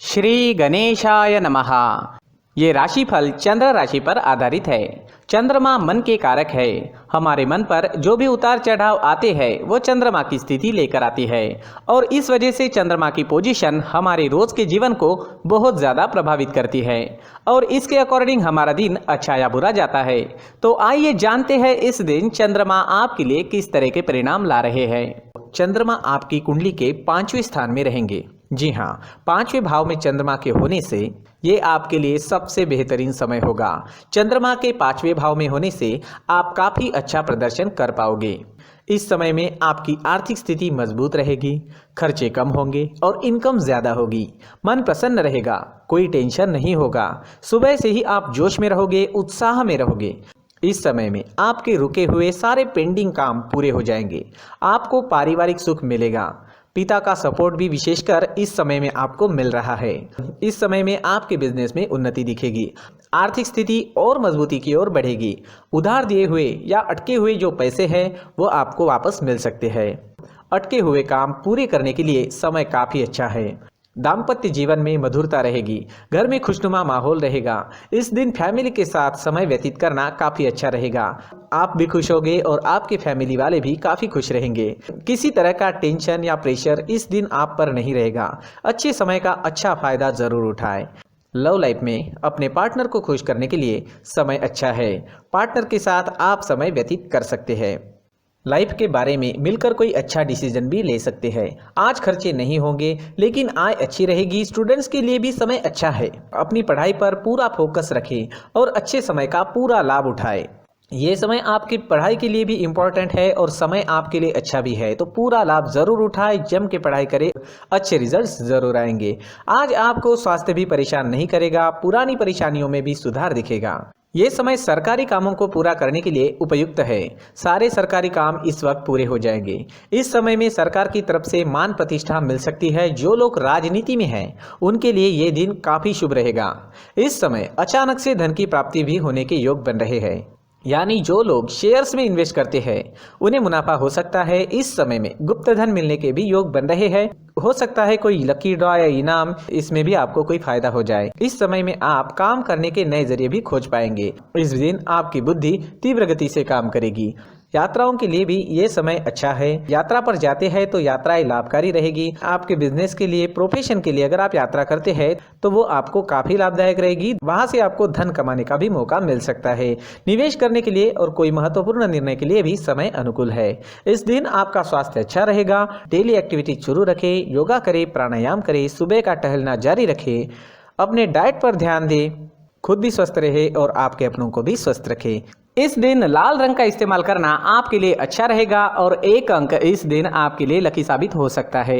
श्री गणेशाय नमः। ये राशिफल चंद्र राशि पर आधारित है। चंद्रमा मन के कारक है। हमारे मन पर जो भी उतार चढ़ाव आते हैं वो चंद्रमा की स्थिति लेकर आती है और इस वजह से चंद्रमा की पोजीशन हमारे रोज के जीवन को बहुत ज़्यादा प्रभावित करती है और इसके अकॉर्डिंग हमारा दिन अच्छा या बुरा जाता है। तो आइए जानते हैं इस दिन चंद्रमा आपके लिए किस तरह के परिणाम ला रहे हैं। चंद्रमा आपकी कुंडली के 5वें स्थान में रहेंगे। जी हाँ, 5वें भाव में चंद्रमा के होने से ये आपके लिए सबसे बेहतरीन समय होगा। चंद्रमा के 5वें भाव में होने से आप काफ़ी अच्छा प्रदर्शन कर पाओगे। इस समय में आपकी आर्थिक स्थिति मजबूत रहेगी, खर्चे कम होंगे और इनकम ज़्यादा होगी। मन प्रसन्न रहेगा, कोई टेंशन नहीं होगा। सुबह से ही आप जोश में रहोगे, उत्साह में रहोगे। इस समय में आपके रुके हुए सारे पेंडिंग काम पूरे हो जाएंगे। आपको पारिवारिक सुख मिलेगा। पिता का सपोर्ट भी विशेषकर इस समय में आपको मिल रहा है। इस समय में आपके बिजनेस में उन्नति दिखेगी। आर्थिक स्थिति और मजबूती की ओर बढ़ेगी। उधार दिए हुए या अटके हुए जो पैसे हैं वो आपको वापस मिल सकते हैं। अटके हुए काम पूरे करने के लिए समय काफ़ी अच्छा है। दाम्पत्य जीवन में मधुरता रहेगी। घर में खुशनुमा माहौल रहेगा। इस दिन फैमिली के साथ समय व्यतीत करना काफ़ी अच्छा रहेगा। आप भी खुश होंगे और आपके फैमिली वाले भी काफ़ी खुश रहेंगे। किसी तरह का टेंशन या प्रेशर इस दिन आप पर नहीं रहेगा। अच्छे समय का अच्छा फायदा ज़रूर उठाएं। लव लाइफ में अपने पार्टनर को खुश करने के लिए समय अच्छा है। पार्टनर के साथ आप समय व्यतीत कर सकते हैं। लाइफ के बारे में मिलकर कोई अच्छा डिसीजन भी ले सकते हैं। आज खर्चे नहीं होंगे लेकिन आय अच्छी रहेगी। स्टूडेंट्स के लिए भी समय अच्छा है। अपनी पढ़ाई पर पूरा फोकस रखें और अच्छे समय का पूरा लाभ उठाएं। ये समय आपकी पढ़ाई के लिए भी इम्पोर्टेंट है और समय आपके लिए अच्छा भी है, तो पूरा लाभ ज़रूर उठाएं। जम के पढ़ाई करें, अच्छे रिजल्ट्स ज़रूर आएंगे। आज आपको स्वास्थ्य भी परेशान नहीं करेगा। पुरानी परेशानियों में भी सुधार दिखेगा। ये समय सरकारी कामों को पूरा करने के लिए उपयुक्त है। सारे सरकारी काम इस वक्त पूरे हो जाएंगे। इस समय में सरकार की तरफ से मान प्रतिष्ठा मिल सकती है। जो लोग राजनीति में हैं उनके लिए ये दिन काफ़ी शुभ रहेगा। इस समय अचानक से धन की प्राप्ति भी होने के योग बन रहे हैं। यानी जो लोग शेयर्स में इन्वेस्ट करते हैं उन्हें मुनाफा हो सकता है। इस समय में गुप्त धन मिलने के भी योग बन रहे हैं। हो सकता है कोई लकी ड्रॉ या इनाम, इसमें भी आपको कोई फायदा हो जाए। इस समय में आप काम करने के नए जरिए भी खोज पाएंगे। इस दिन आपकी बुद्धि तीव्र गति से काम करेगी। यात्राओं के लिए भी ये समय अच्छा है। यात्रा पर जाते हैं तो यात्राएं लाभकारी रहेगी। आपके बिजनेस के लिए, प्रोफेशन के लिए अगर आप यात्रा करते हैं तो वो आपको काफ़ी लाभदायक रहेगी। वहाँ से आपको धन कमाने का भी मौका मिल सकता है। निवेश करने के लिए और कोई महत्वपूर्ण निर्णय के लिए भी समय अनुकूल है। इस दिन आपका स्वास्थ्य अच्छा रहेगा। डेली एक्टिविटी शुरू रखें, योगा करें, प्राणायाम करें, सुबह का टहलना जारी रखें। अपने डाइट पर ध्यान दें, खुद भी स्वस्थ रहे और आपके अपनों को भी स्वस्थ रखें। इस दिन लाल रंग का इस्तेमाल करना आपके लिए अच्छा रहेगा और 1 अंक इस दिन आपके लिए लकी साबित हो सकता है।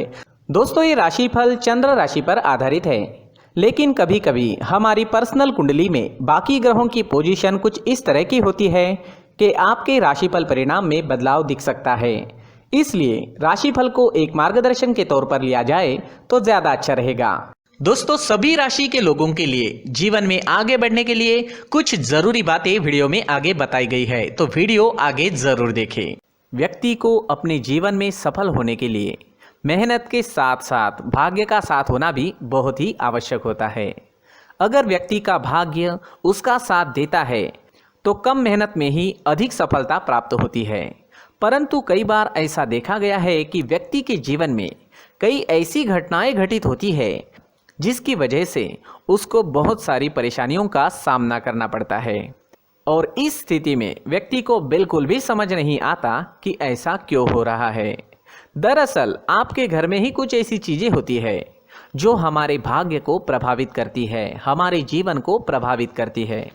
दोस्तों, ये राशिफल चंद्र राशि पर आधारित है, लेकिन कभी कभी हमारी पर्सनल कुंडली में बाकी ग्रहों की पोजीशन कुछ इस तरह की होती है कि आपके राशिफल परिणाम में बदलाव दिख सकता है। इसलिए राशिफल को एक मार्गदर्शन के तौर पर लिया जाए तो ज़्यादा अच्छा रहेगा। दोस्तों, सभी राशि के लोगों के लिए जीवन में आगे बढ़ने के लिए कुछ जरूरी बातें वीडियो में आगे बताई गई है, तो वीडियो आगे जरूर देखें। व्यक्ति को अपने जीवन में सफल होने के लिए मेहनत के साथ साथ भाग्य का साथ होना भी बहुत ही आवश्यक होता है। अगर व्यक्ति का भाग्य उसका साथ देता है तो कम मेहनत में ही अधिक सफलता प्राप्त होती है। परंतु कई बार ऐसा देखा गया है कि व्यक्ति के जीवन में कई ऐसी घटनाएं घटित होती है जिसकी वजह से उसको बहुत सारी परेशानियों का सामना करना पड़ता है और इस स्थिति में व्यक्ति को बिल्कुल भी समझ नहीं आता कि ऐसा क्यों हो रहा है। दरअसल आपके घर में ही कुछ ऐसी चीज़ें होती है जो हमारे भाग्य को प्रभावित करती है, हमारे जीवन को प्रभावित करती है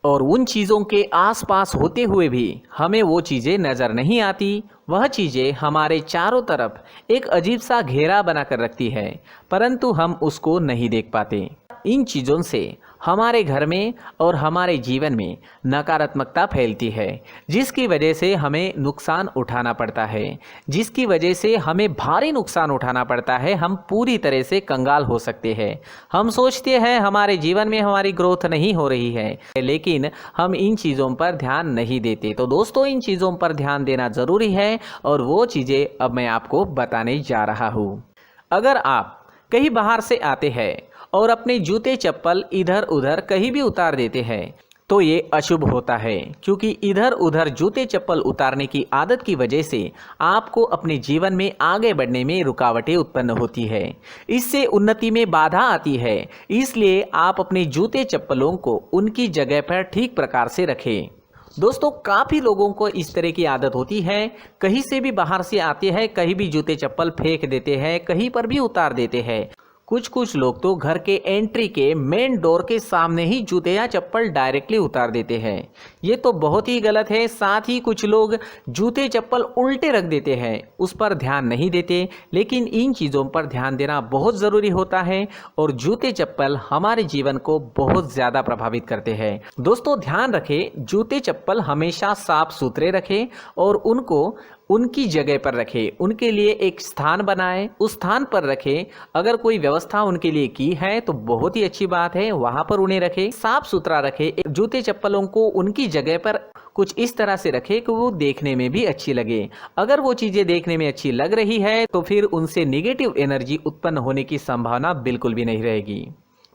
और उन चीज़ों के आसपास होते हुए भी हमें वो चीज़ें नज़र नहीं आती। वह चीज़ें हमारे चारों तरफ एक अजीब सा घेरा बनाकर रखती है, परंतु हम उसको नहीं देख पाते। इन चीज़ों से हमारे घर में और हमारे जीवन में नकारात्मकता फैलती है, जिसकी वजह से हमें नुकसान उठाना पड़ता है, जिसकी वजह से हमें भारी नुकसान उठाना पड़ता है। हम पूरी तरह से कंगाल हो सकते हैं। हम सोचते हैं हमारे जीवन में हमारी ग्रोथ नहीं हो रही है, लेकिन हम इन चीज़ों पर ध्यान नहीं देते। तो दोस्तों, इन चीज़ों पर ध्यान देना ज़रूरी है और वो चीज़ें अब मैं आपको बताने जा रहा हूँ। अगर आप कहीं बाहर से आते हैं और अपने जूते चप्पल इधर उधर कहीं भी उतार देते हैं तो ये अशुभ होता है, क्योंकि इधर उधर जूते चप्पल उतारने की आदत की वजह से आपको अपने जीवन में आगे बढ़ने में रुकावटें उत्पन्न होती है। इससे उन्नति में बाधा आती है। इसलिए आप अपने जूते चप्पलों को उनकी जगह पर ठीक प्रकार से रखें। दोस्तों, काफ़ी लोगों को इस तरह की आदत होती है, कहीं से भी बाहर से आते हैं, कहीं भी जूते चप्पल फेंक देते हैं, कहीं पर भी उतार देते हैं। कुछ लोग तो घर के एंट्री के मेन डोर के सामने ही जूते या चप्पल डायरेक्टली उतार देते हैं। ये तो बहुत ही गलत है। साथ ही कुछ लोग जूते चप्पल उल्टे रख देते हैं, उस पर ध्यान नहीं देते। लेकिन इन चीज़ों पर ध्यान देना बहुत ज़रूरी होता है और जूते चप्पल हमारे जीवन को बहुत ज़्यादा प्रभावित करते हैं। दोस्तों, ध्यान रखें, जूते चप्पल हमेशा साफ सुथरे रखें और उनको उनकी जगह पर रखें। उनके लिए एक स्थान बनाएं, उस स्थान पर रखें। अगर कोई व्यवस्था उनके लिए की है तो बहुत ही अच्छी बात है, वहां पर उन्हें रखें, साफ सुथरा रखें। जूते चप्पलों को उनकी जगह पर कुछ इस तरह से रखें कि वो देखने में भी अच्छी लगे। अगर वो चीज़ें देखने में अच्छी लग रही है तो फिर उनसे निगेटिव एनर्जी उत्पन्न होने की संभावना बिल्कुल भी नहीं रहेगी।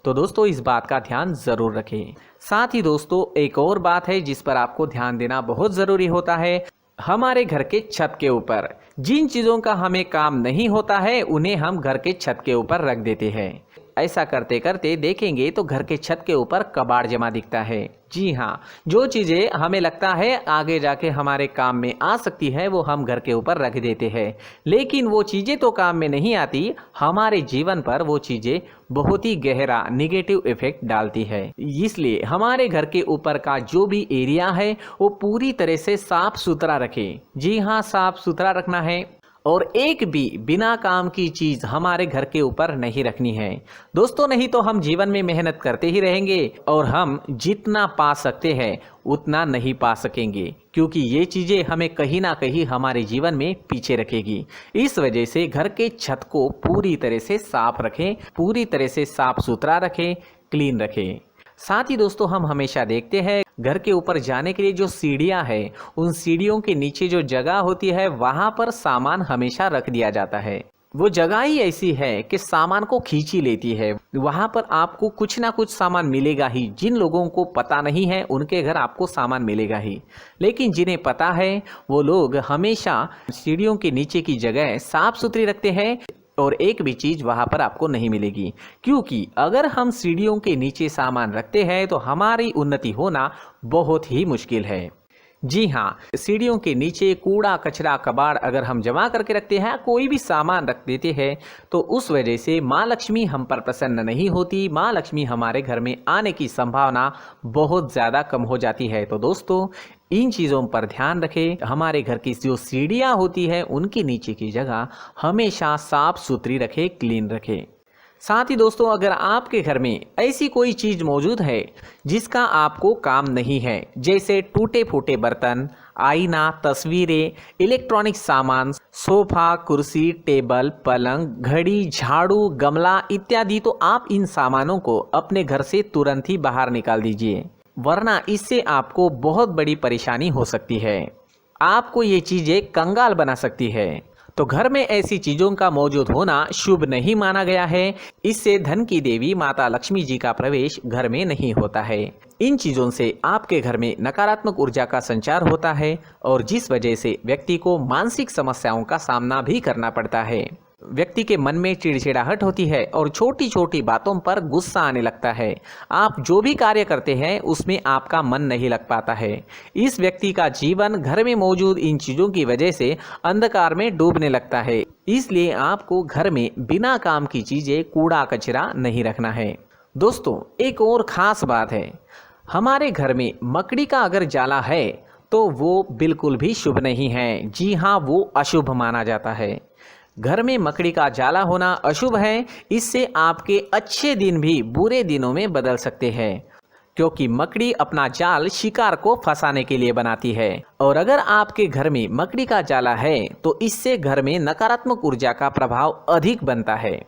तो दोस्तों, इस बात का ध्यान ज़रूर रखें। साथ ही दोस्तों, एक और बात है जिस पर आपको ध्यान देना बहुत ज़रूरी होता है। हमारे घर के छत के ऊपर जिन चीज़ों का हमें काम नहीं होता है उन्हें हम घर के छत के ऊपर रख देते हैं। ऐसा करते करते देखेंगे तो घर के छत के ऊपर कबाड़ जमा दिखता है। जी हाँ, जो चीज़ें हमें लगता है आगे जाके हमारे काम में आ सकती है वो हम घर के ऊपर रख देते हैं, लेकिन वो चीज़ें तो काम में नहीं आती। हमारे जीवन पर वो चीज़ें बहुत ही गहरा निगेटिव इफेक्ट डालती है। इसलिए हमारे घर के ऊपर का जो भी एरिया है वो पूरी तरह से साफ सुथरा रखें। जी हाँ, साफ सुथरा रखना है और एक भी बिना काम की चीज़ हमारे घर के ऊपर नहीं रखनी है। दोस्तों, नहीं तो हम जीवन में मेहनत करते ही रहेंगे और हम जितना पा सकते हैं उतना नहीं पा सकेंगे, क्योंकि ये चीज़ें हमें कहीं ना कहीं हमारे जीवन में पीछे रखेगी। इस वजह से घर के छत को पूरी तरह से साफ रखें, पूरी तरह से साफ सुथरा रखें, क्लीन रखें। साथ ही दोस्तों, हम हमेशा देखते हैं घर के ऊपर जाने के लिए जो सीढ़ियां हैं, उन सीढ़ियों के नीचे जो जगह होती है वहां पर सामान हमेशा रख दिया जाता है। वो जगह ही ऐसी है कि सामान को खींच ही लेती है। वहां पर आपको कुछ ना कुछ सामान मिलेगा ही। जिन लोगों को पता नहीं है उनके घर आपको सामान मिलेगा ही, लेकिन जिन्हें पता है वो लोग हमेशा सीढ़ियों के नीचे की जगह साफ सुथरी रखते हैं और एक भी चीज़ वहाँ पर आपको नहीं मिलेगी। क्योंकि अगर हम सीढ़ियों के नीचे सामान रखते हैं तो हमारी उन्नति होना बहुत ही मुश्किल है। जी हाँ, सीढ़ियों के नीचे कूड़ा कचरा कबाड़ अगर हम जमा करके रखते हैं, कोई भी सामान रख देते हैं, तो उस वजह से माँ लक्ष्मी हम पर प्रसन्न नहीं होती। माँ लक्ष्मी हमारे घर में आने की संभावना बहुत ज़्यादा कम हो जाती है। तो दोस्तों, इन चीज़ों पर ध्यान रखें। हमारे घर की जो सीढ़ियाँ होती है उनके नीचे की जगह हमेशा साफ सुथरी रखें, क्लीन रखें। साथ ही दोस्तों, अगर आपके घर में ऐसी कोई चीज़ मौजूद है जिसका आपको काम नहीं है, जैसे टूटे फूटे बर्तन, आईना, तस्वीरें, इलेक्ट्रॉनिक सामान, सोफा, कुर्सी, टेबल, पलंग, घड़ी, झाड़ू, गमला इत्यादि, तो आप इन सामानों को अपने घर से तुरंत ही बाहर निकाल दीजिए, वरना इससे आपको बहुत बड़ी परेशानी हो सकती है। आपको ये चीज़ें कंगाल बना सकती है। तो घर में ऐसी चीज़ों का मौजूद होना शुभ नहीं माना गया है। इससे धन की देवी माता लक्ष्मी जी का प्रवेश घर में नहीं होता है। इन चीज़ों से आपके घर में नकारात्मक ऊर्जा का संचार होता है और जिस वजह से व्यक्ति को मानसिक समस्याओं का सामना भी करना पड़ता है। व्यक्ति के मन में चिड़चिड़ाहट होती है और छोटी छोटी बातों पर गुस्सा आने लगता है। आप जो भी कार्य करते हैं उसमें आपका मन नहीं लग पाता है। इस व्यक्ति का जीवन घर में मौजूद इन चीज़ों की वजह से अंधकार में डूबने लगता है। इसलिए आपको घर में बिना काम की चीज़ें, कूड़ा कचरा नहीं रखना है। दोस्तों, एक और ख़ास बात है, हमारे घर में मकड़ी का अगर जाला है तो वो बिल्कुल भी शुभ नहीं है। जी हाँ, वो अशुभ माना जाता है। घर में मकड़ी का जाला होना अशुभ है। इससे आपके अच्छे दिन भी बुरे दिनों में बदल सकते हैं, क्योंकि मकड़ी अपना जाल शिकार को फंसाने के लिए बनाती है। और अगर आपके घर में मकड़ी का जाला है तो इससे घर में नकारात्मक ऊर्जा का प्रभाव अधिक बनता है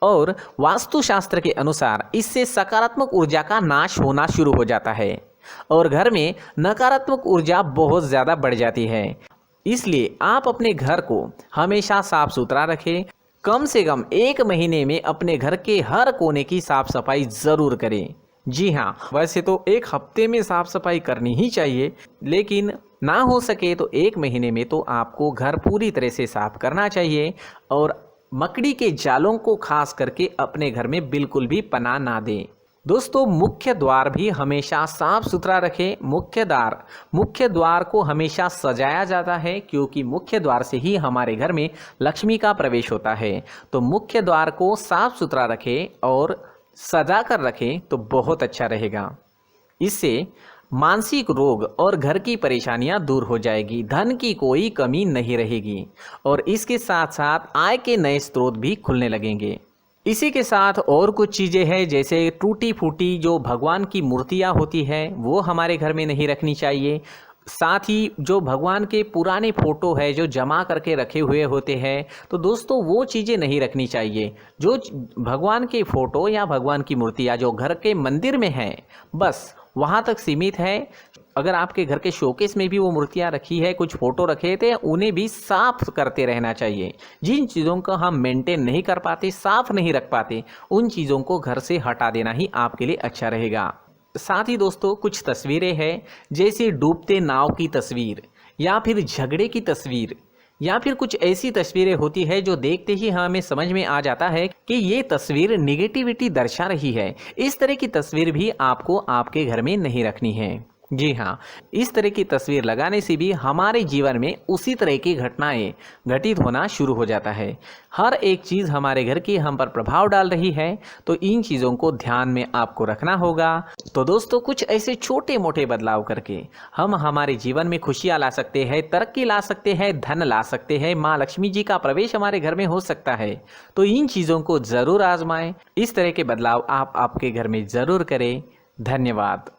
और वास्तुशास्त्र के अनुसार इससे सकारात्मक ऊर्जा का नाश होना शुरू हो जाता है और घर में नकारात्मक ऊर्जा बहुत ज़्यादा बढ़ जाती है। इसलिए आप अपने घर को हमेशा साफ सुथरा रखें, कम से कम 1 महीने में अपने घर के हर कोने की साफ सफाई ज़रूर करें। जी हाँ, वैसे तो 1 हफ्ते में साफ सफाई करनी ही चाहिए, लेकिन ना हो सके तो 1 महीने में तो आपको घर पूरी तरह से साफ करना चाहिए और मकड़ी के जालों को खास करके अपने घर में बिल्कुल भी पनाह ना दें। दोस्तों, मुख्य द्वार भी हमेशा साफ सुथरा रखें। मुख्य द्वार को हमेशा सजाया जाता है, क्योंकि मुख्य द्वार से ही हमारे घर में लक्ष्मी का प्रवेश होता है। तो मुख्य द्वार को साफ सुथरा रखें और सजा कर रखें तो बहुत अच्छा रहेगा। इससे मानसिक रोग और घर की परेशानियां दूर हो जाएगी, धन की कोई कमी नहीं रहेगी और इसके साथ साथ आय के नए स्रोत भी खुलने लगेंगे। इसी के साथ और कुछ चीज़ें हैं, जैसे टूटी फूटी जो भगवान की मूर्तियां होती हैं वो हमारे घर में नहीं रखनी चाहिए। साथ ही जो भगवान के पुराने फ़ोटो है जो जमा करके रखे हुए होते हैं, तो दोस्तों वो चीज़ें नहीं रखनी चाहिए। जो भगवान के फ़ोटो या भगवान की मूर्तियाँ जो घर के मंदिर में हैं, बस वहाँ तक सीमित है। अगर आपके घर के शोकेस में भी वो मूर्तियाँ रखी है, कुछ फ़ोटो रखे थे, उन्हें भी साफ़ करते रहना चाहिए। जिन चीज़ों को हम मेंटेन नहीं कर पाते, साफ़ नहीं रख पाते, उन चीज़ों को घर से हटा देना ही आपके लिए अच्छा रहेगा। साथ ही दोस्तों, कुछ तस्वीरें हैं, जैसे डूबते नाव की तस्वीर या फिर झगड़े की तस्वीर या फिर कुछ ऐसी तस्वीरें होती है जो देखते ही हमें समझ में आ जाता है कि ये तस्वीर निगेटिविटी दर्शा रही है। इस तरह की तस्वीर भी आपको आपके घर में नहीं रखनी है। जी हाँ, इस तरह की तस्वीर लगाने से भी हमारे जीवन में उसी तरह की घटनाएं घटित होना शुरू हो जाता है। हर एक चीज़ हमारे घर की हम पर प्रभाव डाल रही है, तो इन चीज़ों को ध्यान में आपको रखना होगा। तो दोस्तों, कुछ ऐसे छोटे मोटे बदलाव करके हम हमारे जीवन में खुशियाँ ला सकते हैं, तरक्की ला सकते हैं, धन ला सकते हैं, माँ लक्ष्मी जी का प्रवेश हमारे घर में हो सकता है। तो इन चीज़ों को ज़रूर आजमाएं। इस तरह के बदलाव आप आपके घर में ज़रूर करें। धन्यवाद।